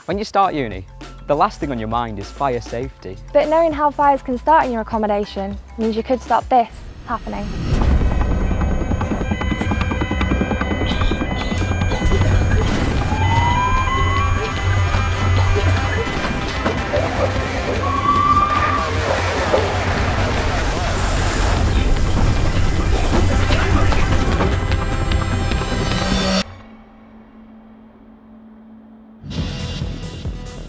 When you start uni, the last thing on your mind is fire safety. But knowing how fires can start in your accommodation means you could stop this happening.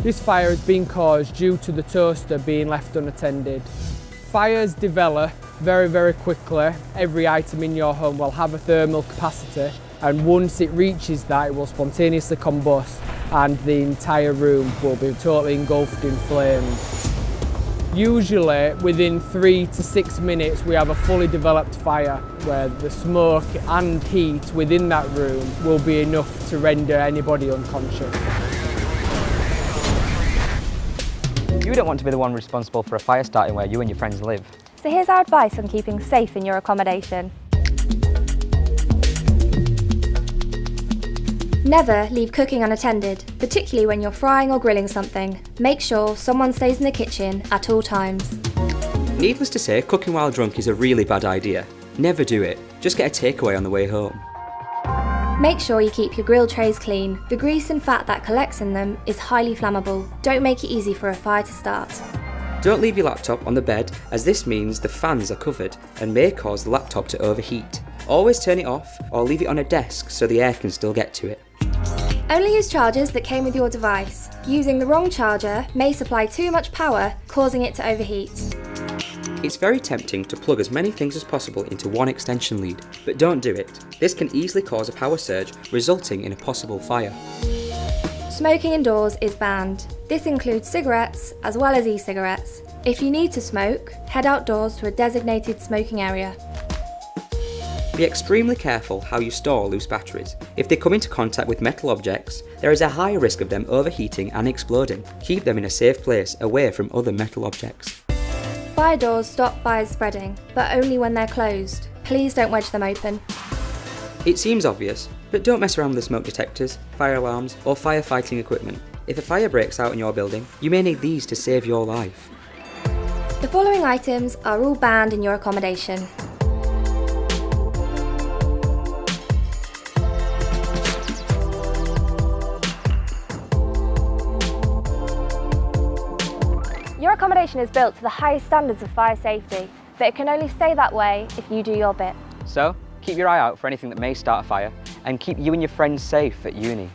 This fire has been caused due to the toaster being left unattended. Fires develop very quickly. Every item in your home will have a thermal capacity, and once it reaches that, it will spontaneously combust and the entire room will be totally engulfed in flames. Usually within 3 to 6 minutes we have a fully developed fire where the smoke and heat within that room will be enough to render anybody unconscious. You don't want to be the one responsible for a fire starting where you and your friends live. So here's our advice on keeping safe in your accommodation. Never leave cooking unattended, particularly when you're frying or grilling something. Make sure someone stays in the kitchen at all times. Needless to say, cooking while drunk is a really bad idea. Never do it. Just get a takeaway on the way home. Make sure you keep your grill trays clean. The grease and fat that collects in them is highly flammable. Don't make it easy for a fire to start. Don't leave your laptop on the bed, as this means the fans are covered and may cause the laptop to overheat. Always turn it off or leave it on a desk so the air can still get to it. Only use chargers that came with your device. Using the wrong charger may supply too much power, causing it to overheat. It's very tempting to plug as many things as possible into one extension lead, but don't do it. This can easily cause a power surge, resulting in a possible fire. Smoking indoors is banned. This includes cigarettes as well as e-cigarettes. If you need to smoke, head outdoors to a designated smoking area. Be extremely careful how you store loose batteries. If they come into contact with metal objects, there is a higher risk of them overheating and exploding. Keep them in a safe place away from other metal objects. Fire doors stop fires spreading, but only when they're closed. Please don't wedge them open. It seems obvious, but don't mess around with the smoke detectors, fire alarms, or firefighting equipment. If a fire breaks out in your building, you may need these to save your life. The following items are all banned in your accommodation. Your accommodation is built to the highest standards of fire safety, but it can only stay that way if you do your bit. So, keep your eye out for anything that may start a fire and keep you and your friends safe at uni.